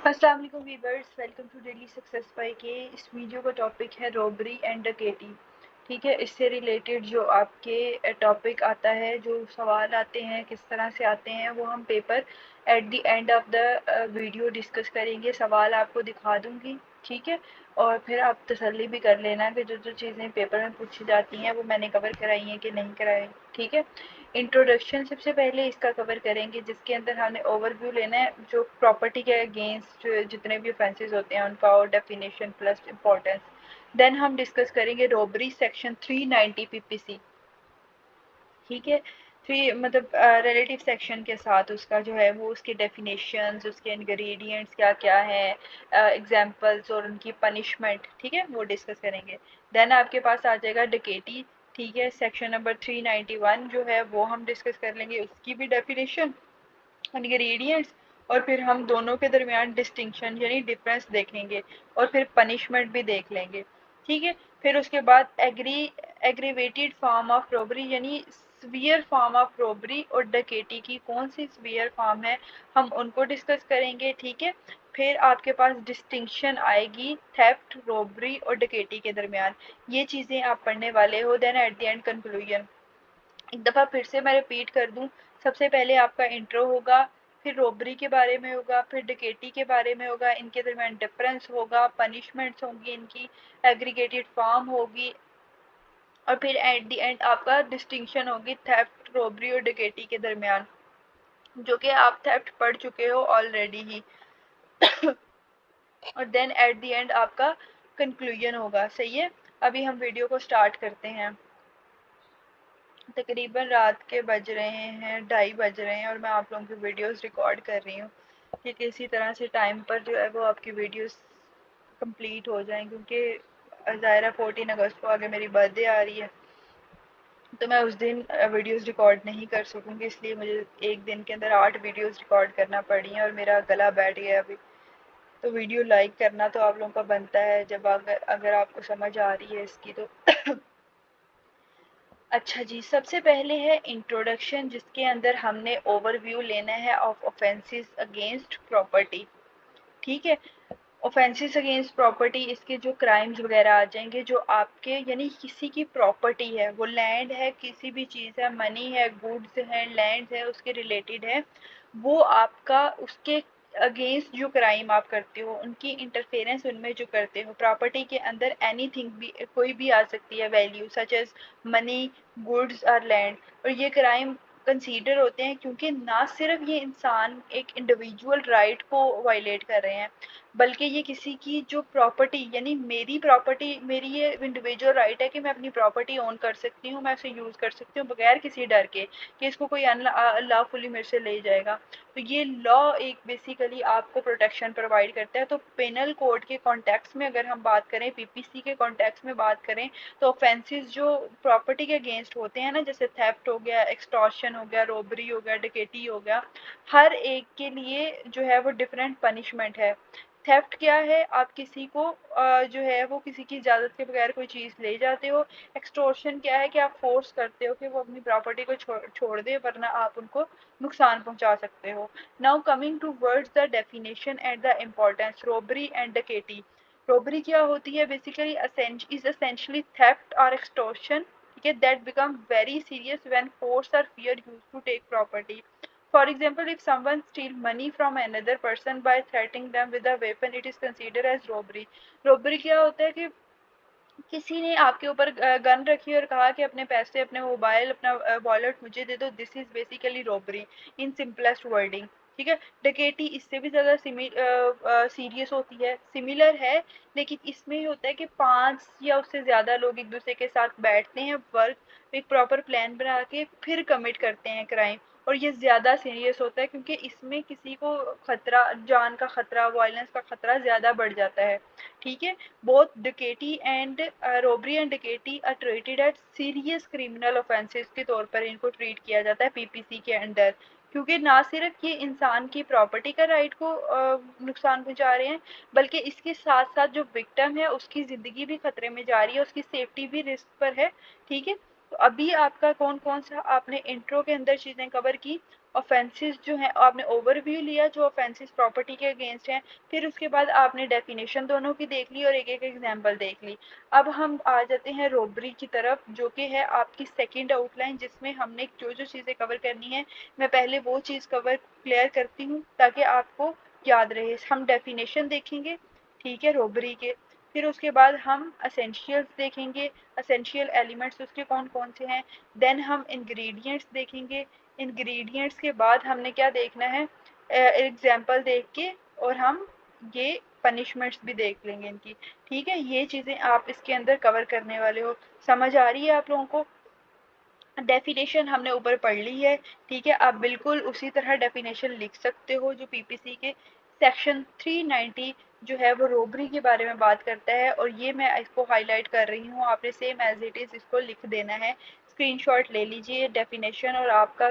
अस्सलाम वालेकुम viewers, welcome to daily success by K. इस वीडियो का टॉपिक है रॉबरी एंड डकैती। ठीक है, इससे रिलेटेड जो आपके टॉपिक आता है, जो सवाल आते हैं, किस तरह से आते हैं, वो हम paper eight the end of the video discuss करेंगे। सवाल आपको दिखा दूंगी, ठीक है। और फिर आप तसल्ली भी कर लेना कि जो जो चीज़ें पेपर में पूछी जाती हैं वो मैंने कवर कराई हैं कि नहीं कराई, ठीक है। इंट्रोडक्शन सबसे पहले इसका कवर करेंगे, जिसके अंदर हमने ओवरव्यू लेना है जो प्रॉपर्टी के अगेंस्ट जितने भी ऑफेंसेस होते हैं उनका, और डेफिनेशन प्लस इम्पोर्टेंस। देन हम डिस्कस करेंगे रॉबरी सेक्शन 390 पीपीसी, ठीक है। थ्री मतलब रिलेटिव सेक्शन के साथ उसका जो है वो उसके डेफिनेशंस, उसके इंग्रेडिएंट्स क्या क्या हैं, एग्जांपल्स और उनकी पनिशमेंट, ठीक है, वो डिस्कस करेंगे। देन आपके पास आ जाएगा डकैती, ठीक है। सेक्शन नंबर 391 जो है वो हम डिस्कस कर लेंगे, उसकी भी डेफिनेशन, इंग्रेडिएंट्स, और फिर हम दोनों के दरमियान डिस्टिंक्शन यानी डिफरेंस देखेंगे, और फिर पनिशमेंट भी देख लेंगे, ठीक है। फिर उसके बाद एग्रीवेटेड फॉर्म ऑफ रॉबरी यानी स्वीयर फॉर्म ऑफ रॉबरी और डकैती की कौन सी स्वीयर फॉर्म है, हम उनको डिस्कस करेंगे, ठीक है। फिर आपके पास डिस्टिंक्शन आएगी थेफ्ट, रॉबरी और डकैती के दरमियान, ये चीज़ें आप पढ़ने वाले हो। Then at the end conclusion. एक दफ़ा फिर से मैं रिपीट कर दूं, सबसे पहले आपका इंट्रो होगा, फिर रॉबरी के बारे में होगा, फिर डकैती के बारे में होगा, इनके दरमियान डिफरेंस होगा, पनिशमेंट्स होंगी इनकी, एग्रीगेटेड फॉर्म होगी, और फिर एट द एंड आपका डिस्टिंक्शन होगी थेफ्ट, रॉबरी और डकैती के दरमियान, जो कि आप थेफ्ट पढ़ चुके हो ऑलरेडी ही। और देन एट द एंड आपका कंक्लूजन होगा, सही है। अभी हम वीडियो को स्टार्ट करते हैं। तकरीबन रात के बज रहे हैं, 2:30 बज रहे हैं, और मैं आप लोगों की वीडियोस रिकॉर्ड कर रही हूँ कि किसी तरह से टाइम पर जो है वो आपकी वीडियोस कंप्लीट हो जाएं, क्योंकि ज़ाहिर 14 अगस्त को आगे मेरी बर्थडे आ रही है, तो मैं उस दिन वीडियोस रिकॉर्ड नहीं कर सकूँगी, इसलिए मुझे एक दिन के अंदर 8 वीडियोस रिकॉर्ड करना पड़ी हैं, और मेरा गला बैठ गया अभी। तो वीडियो लाइक करना तो आप लोगों का बनता है, जब अगर अगर आपको समझ आ रही है इसकी तो। अच्छा जी, सबसे पहले है इंट्रोडक्शन, जिसके अंदर हमने ओवरव्यू लेना है ऑफ ऑफेंसेस अगेंस्ट प्रॉपर्टी, ठीक है। ऑफेंसेस अगेंस्ट प्रॉपर्टी, इसके जो क्राइम्स वगैरह आ जाएंगे, जो आपके यानी किसी की प्रॉपर्टी है, वो लैंड है, किसी भी चीज़ है, मनी है, गुड्स है, लैंड है, उसके रिलेटेड है, वो आपका उसके अगेंस्ट जो क्राइम आप करते हो, उनकी इंटरफेरेंस उनमें जो करते हो, प्रॉपर्टी के अंदर एनीथिंग भी, कोई भी आ सकती है value, such as money, goods और लैंड, और ये क्राइम कंसीडर होते हैं, क्योंकि ना सिर्फ ये इंसान एक इंडिविजुअल राइट को वायलेट कर रहे हैं, बल्कि ये किसी की जो प्रॉपर्टी यानी मेरी प्रॉपर्टी, मेरी ये इंडिविजुअल राइट है कि मैं अपनी प्रॉपर्टी ओन कर सकती हूँ, मैं उसे यूज़ कर सकती हूँ बगैर किसी डर के कि इसको कोई अनलॉफुली मेरे से ले जाएगा। तो ये लॉ एक बेसिकली आपको प्रोटेक्शन प्रोवाइड करता है। तो पेनल कोड के कॉन्टेक्स्ट में अगर हम बात करें, पीपीसी के कॉन्टेक्स्ट में बात करें, तो ऑफेंसेस जो प्रॉपर्टी के अगेंस्ट होते हैं ना, जैसे थेफ्ट हो गया, एक्सटॉर्शन हो गया, रॉबरी हो गया, डकैती हो गया, हर एक के लिए जो है वो डिफरेंट पनिशमेंट है। थेफ्ट क्या है, आप किसी को जो है वो किसी की इजाज़त के बगैर कोई चीज़ ले जाते हो। एक्सटॉर्शन क्या है कि आप फोर्स करते हो कि वो अपनी प्रॉपर्टी को छोड़ दे, वरना आप उनको नुकसान पहुंचा सकते हो। Now coming to words the definition and the importance, robbery and डकैती। रॉबरी क्या होती है, बेसिकली इज एसेंशियली थेफ्ट और एक्सटॉर्शन, ठीक है, that become very serious when force और fear use to take property. For example, if someone steals money from another person by threatening them with a weapon, it is considered as robbery. Robbery क्या होता है कि किसी ने आपके ऊपर gun रखी और कहा कि अपने पैसे, अपने मोबाइल, अपना वॉलेट मुझे दे दो, this is basically robbery in simplest wording, ठीक है। डकैती इससे भी ज़्यादा सीरियस होती है, सिमिलर है, लेकिन इसमें ये होता है कि 5 या उससे ज़्यादा लोग एक दूसरे के साथ बैठते हैं, वर्क एक प्रॉपर प्लान बना के फिर कमिट करते हैं क्राइम, और ये ज़्यादा सीरियस होता है, क्योंकि इसमें किसी को खतरा, जान का खतरा, वायलेंस का खतरा ज़्यादा बढ़ जाता है, ठीक है। बोथ डकैती एंड रॉबरी एंड डकैती are treated at serious criminal offences के तौर पर इनको ट्रीट किया जाता है पीपीसी के अंडर, क्योंकि ना सिर्फ ये इंसान की प्रॉपर्टी का राइट को नुकसान पहुंचा रहे हैं, बल्कि इसके साथ साथ जो विक्टिम है उसकी ज़िंदगी भी खतरे में जा रही है, उसकी सेफ्टी भी रिस्क पर है, ठीक है। तो अभी आपका कौन कौन सा आपने इंट्रो के अंदर चीज़ें कवर की, ऑफेंसेस जो हैं आपने ओवरव्यू लिया जो ऑफेंसेस प्रॉपर्टी के अगेंस्ट हैं, फिर उसके बाद आपने डेफिनेशन दोनों की देख ली और एक एक एग्जांपल देख ली। अब हम आ जाते हैं रोबरी की तरफ, जो कि है आपकी सेकंड आउटलाइन, जिसमें हमने जो जो चीज़ें कवर करनी है मैं पहले वो चीज़ कवर क्लियर करती हूँ ताकि आपको याद रहे। हम डेफिनेशन देखेंगे, ठीक है, रोबरी के, फिर उसके बाद हम असेंशियल्स देखेंगे, असेंशियल एलिमेंट्स उसके कौन कौन से हैं, देन हम इंग्रेडिएंट्स देखेंगे, इंग्रेडिएंट्स के बाद हमने क्या देखना है, एग्जाम्पल देख के, और हम ये पनिशमेंट्स भी देख लेंगे इनकी। ठीक है, ये चीज़ें आप इसके अंदर कवर करने वाले हो। समझ आ रही है आप लोगों को? डेफिनेशन हमने ऊपर पढ़ ली है, ठीक है, आप बिल्कुल उसी तरह डेफिनेशन लिख सकते हो जो पीपीसी के सेक्शन 390 जो है वो रोबरी के बारे में बात करता है, और ये मैं इसको हाईलाइट कर रही हूँ, आपने सेम एज इट इज़ इसको लिख देना है, स्क्रीनशॉट ले लीजिए डेफिनेशन, और आपका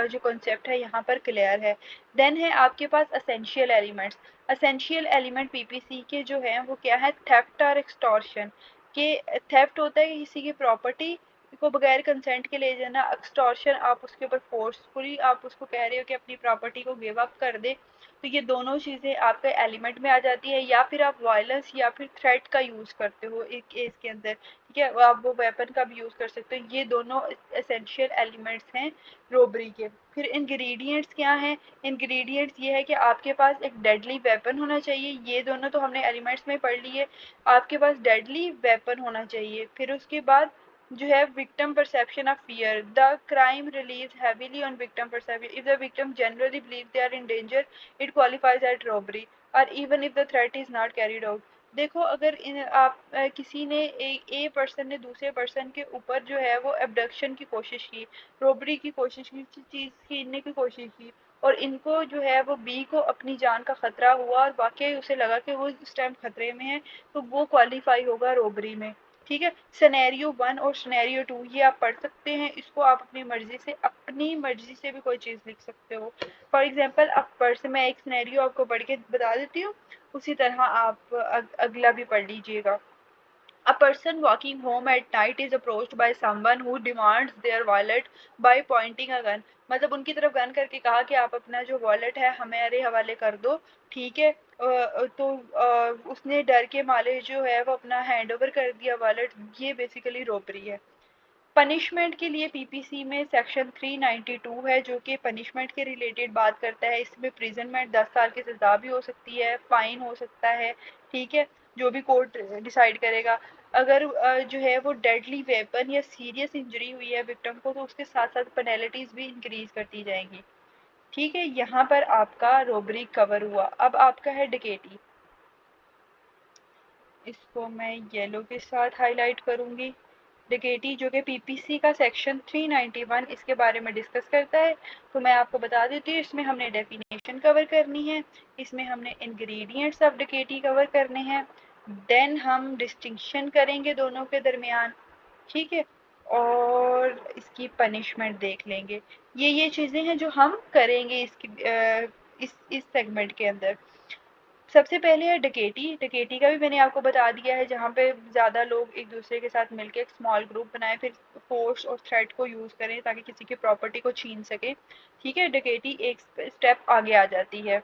जो कॉन्सेप्ट है यहाँ पर क्लियर है। देन है आपके पास essential elements. Essential element PPC के जो हैं वो क्या है, थेफ्ट और एक्सटॉर्शन के। थेफ्ट होता है किसी की प्रॉपर्टी को बगैर कंसेंट के ले जाना, एक्सटॉर्शन आप उसके ऊपर फोर्सफुली आप उसको कह रहे हो कि अपनी प्रॉपर्टी को गिव अप कर दे, तो ये दोनों चीज़ें आपके एलिमेंट में आ जाती है, या फिर आप वायलेंस या फिर थ्रेट का यूज़ करते हो एक केस के अंदर, ठीक है, आप वो वेपन का भी यूज़ कर सकते हो। ये दोनों एसेंशियल एलिमेंट्स हैं रोबरी के। फिर इंग्रेडिएंट्स क्या हैं, इंग्रेडिएंट्स ये है कि आपके पास एक डेडली वेपन होना चाहिए, ये दोनों तो हमने एलिमेंट्स में पढ़ लिए, आपके पास डेडली वेपन होना चाहिए। फिर उसके बाद जो है victim perception of fear, the crime relies heavily on victim perception, if the victim generally believes they are in danger it qualifies as robbery, or even if the threat is not carried out। देखो अगर आप किसी ने a person ने दूसरे person के ऊपर जो है वो एबडक्शन की कोशिश की, रोबरी की कोशिश की, चीज़ छीनने की कोशिश की, और इनको जो है वो बी को अपनी जान का खतरा हुआ और वाकई उसे लगा कि वो इस टाइम खतरे में है, तो वो क्वालिफाई होगा रोबरी में। ठीक है, सिनेरियो 1 और सिनेरियो 2 ये आप पढ़ सकते हैं, इसको आप अपनी मर्जी से भी कोई चीज़ लिख सकते हो। फॉर एग्जांपल अब पर्सन, मैं एक सिनेरियो आपको पढ़ के बता देती हूँ, उसी तरह आप अगला भी पढ़ लीजिएगा। A person walking home at night is approached by someone who demands their wallet by pointing a gun। मतलब उनकी तरफ गन करके कहा कि आप अपना जो वॉलेट है हमारे हवाले कर दो, ठीक है, तो उसने डर के मारे जो है वो अपना हैंड ओवर कर दिया वॉलेट, ये बेसिकली रोबरी है। पनिशमेंट के लिए पीपीसी में सेक्शन 392 है जो कि पनिशमेंट के रिलेटेड बात करता है, इसमें प्रिजनमेंट 10 साल की सज़ा भी हो सकती है, फाइन हो सकता है, ठीक है, जो भी कोर्ट डिसाइड करेगा। अगर जो है वो डेडली वेपन या सीरियस इंजरी हुई है विक्टिम को तो उसके साथ साथ पेनल्टीज भी इंक्रीज करती जाएंगी। ठीक है, यहाँ पर आपका रोबरी कवर हुआ। अब आपका है डकैती, इसको मैं येलो के साथ हाईलाइट करूंगी। डकैती जो कि पीपीसी का सेक्शन 391 इसके बारे में डिस्कस करता है, तो मैं आपको बता देती हूँ, इसमें हमने डेफिनेशन कवर करनी है, इसमें हमने इंग्रेडिएंट्स ऑफ डकैती कवर करने हैं, देन हम डिस्टिंक्शन करेंगे दोनों के दरमियान, ठीक है, और इसकी पनिशमेंट देख लेंगे। ये चीज़ें हैं जो हम करेंगे इसकी इस सेगमेंट के अंदर। सबसे पहले है डकैती। डकैती का भी मैंने आपको बता दिया है, जहाँ पे ज़्यादा लोग एक दूसरे के साथ मिलकर एक स्मॉल ग्रुप बनाए, फिर फोर्स और थ्रेट को यूज़ करें ताकि किसी की प्रॉपर्टी को छीन सके। ठीक है, डकैती एक स्टेप आगे आ जाती है।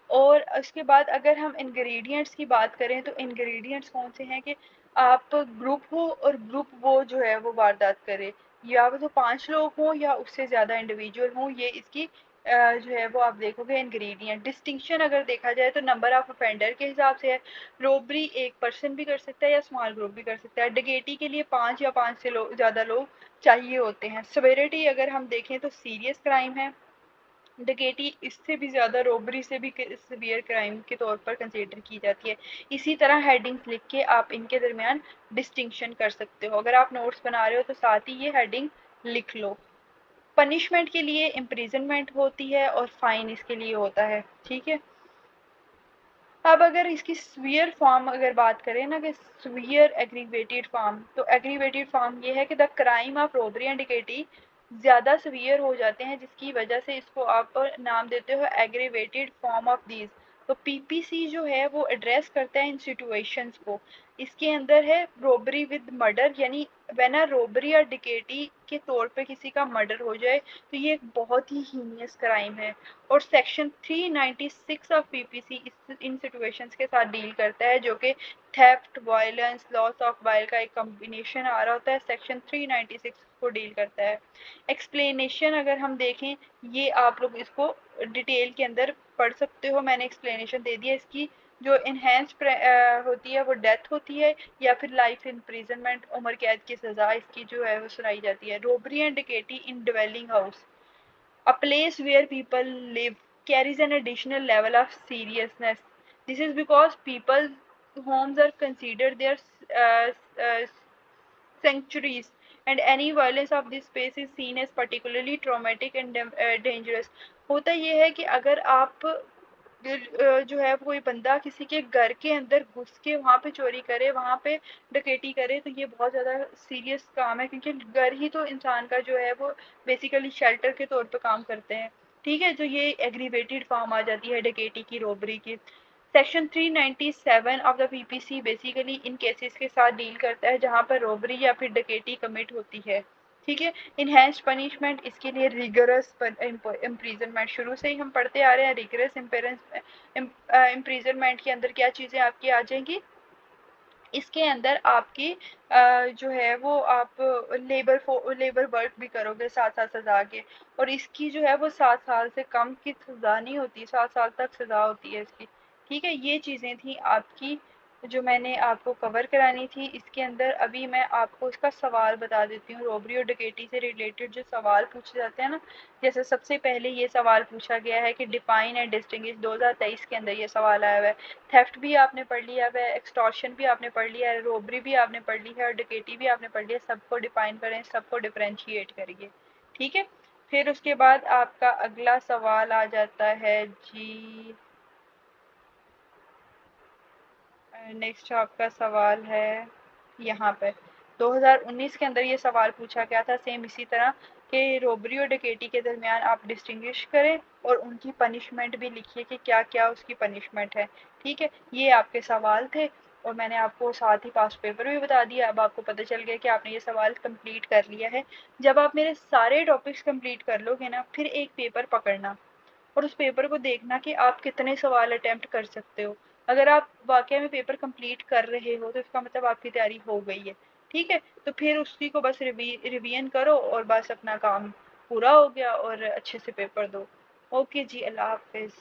और उसके बाद अगर हम इंग्रेडिएंट्स की बात करें तो इंग्रेडिएंट्स कौन से हैं कि आप ग्रुप हो और ग्रुप वो जो है वो वारदात करे, या तो 5 लोग हों या उससे ज़्यादा इंडिविजुअल हों, ये इसकी जो है वो आप देखोगे इंग्रेडिएंट। डिस्टिंक्शन अगर देखा जाए तो नंबर ऑफ ऑफेंडर के हिसाब से है, रोबरी एक पर्सन भी कर सकता है या स्मॉल ग्रुप भी कर सकता है। डकैती के लिए 5 या 5 से ज़्यादा लोग चाहिए होते हैं। सेवेरिटी अगर हम देखें तो सीरियस क्राइम है, डकैती इससे भी ज़्यादा रोबरी से भी सीवियर क्राइम के तौर पर कंसीडर की जाती है। इसी तरह हेडिंग्स लिख के आप इनके दरमियान डिस्टिंक्शन कर सकते हो। अगर आप नोट्स बना रहे हो तो साथ ही ये हेडिंग लिख लो। पनिशमेंट के लिए इम्प्रिजनमेंट होती है और फाइन इसके लिए होता है, ठीक है। अब अगर इसकी स्वीयर फॉर्म अगर बात करें ना कि स्वीयर एग्रीवेटेड फॉर्म, तो एग्रीवेटेड फॉर्म ये है कि the crime of robbery and डकैती ज़्यादा सवियर हो जाते हैं, जिसकी वजह से इसको आप नाम देते हो एग्रीवेटेड फॉर्म ऑफ दीज। तो पीपीसी जो है वो एड्रेस करता है इन सिचुएशंस को। इसके अंदर है रोबरी विद मर्डर, यानी व्हेन अ रोबरी या डिकेटी के तौर पे किसी का मर्डर हो जाए तो ये एक बहुत ही हीनियस क्राइम है। और section 396 of PPC in situations के साथ डील करता है, जो कि theft, violence, loss of while का एक कॉम्बिनेशन आ रहा होता है, सेक्शन 396 को डील करता है। एक्सप्लेनेशन अगर हम देखें, ये आप लोग इसको डिटेल के अंदर पढ़ सकते हो, मैंने एक्सप्लेनेशन दे दिया इसकी। जो इनहेंस होती है वो डेथ होती है, या फिर लाइफ इम्प्रिजनमेंट, उम्र कैद की सजा इसकी जो है वो सुनाई जाती है। Robbery and dacoity in dwelling house, a place where people live, carries an additional level of seriousness. This is because people's homes are considered their uh, uh, sanctuaries, and any violence of this space is seen as particularly traumatic and dangerous. होता ये है कि अगर आप जो है कोई बंदा किसी के घर के अंदर घुस के वहाँ पे चोरी करे, वहाँ पे डकैती करे, तो ये बहुत ज़्यादा सीरियस काम है, क्योंकि घर ही तो इंसान का जो है वो बेसिकली शेल्टर के तौर पे काम करते हैं। ठीक है, जो ये एग्रीवेटेड फॉर्म आ जाती है डकैती की, रोबरी की। Section 397 of the PPC basically in cases के साथ डील करता है जहाँ पर रोबरी या फिर डकैती कमिट होती है। ठीक है, इनहेंस्ड पनिशमेंट इसके लिए रिगरस इम्प्रीजनमेंट, शुरू से ही हम पढ़ते आ रहे हैं। रिगरस इम्प्रीजनमेंट के अंदर क्या चीज़ें आपकी आ जाएंगी, इसके अंदर आपकी जो है वो आप लेबर वर्क भी करोगे 7 साल सजा के, और इसकी जो है वो 7 साल से कम की सजा नहीं होती, 7 साल तक सजा होती है इसकी। ठीक है, ये चीज़ें थी आपकी जो मैंने आपको कवर करानी थी। इसके अंदर अभी मैं आपको इसका सवाल बता देती हूँ, रॉबरी और डकैती से रिलेटेड जो सवाल पूछे जाते हैं ना, जैसे सबसे पहले ये सवाल पूछा गया है कि डिफाइन एंड डिस्टिंग्विश, 2023 के अंदर ये सवाल आया हुआ है। थेफ्ट भी आपने पढ़ लिया है, एक्सटॉर्शन भी आपने पढ़ लिया है, रोबरी भी आपने पढ़ ली है, और डकैती भी आपने पढ़ लिया है। सबको डिफाइन करें, सबको डिफरेंशिएट करिए। ठीक है, फिर उसके बाद आपका अगला सवाल आ जाता है जी, नेक्स्ट आपका सवाल है यहाँ पे 2019 के अंदर ये सवाल पूछा गया था सेम इसी तरह कि रोबरी और डकैती के दरमियान आप डिस्टिंग्विश करें और उनकी पनिशमेंट भी लिखिए कि क्या क्या उसकी पनिशमेंट है। ठीक है, ये आपके सवाल थे, और मैंने आपको साथ ही पास्ट पेपर भी बता दिया। अब आपको पता चल गया कि आपने ये सवाल कंप्लीट कर लिया है। जब आप मेरे सारे टॉपिक्स कंप्लीट कर लोगे ना, फिर एक पेपर पकड़ना और उस पेपर को देखना कि आप कितने सवाल अटेम्प्ट कर सकते हो। अगर आप वाकई में पेपर कंप्लीट कर रहे हो तो इसका मतलब आपकी तैयारी हो गई है। ठीक है, तो फिर उसी को बस रिवीजन करो और बस अपना काम पूरा हो गया और अच्छे से पेपर दो। ओके जी, अल्लाह हाफिज़।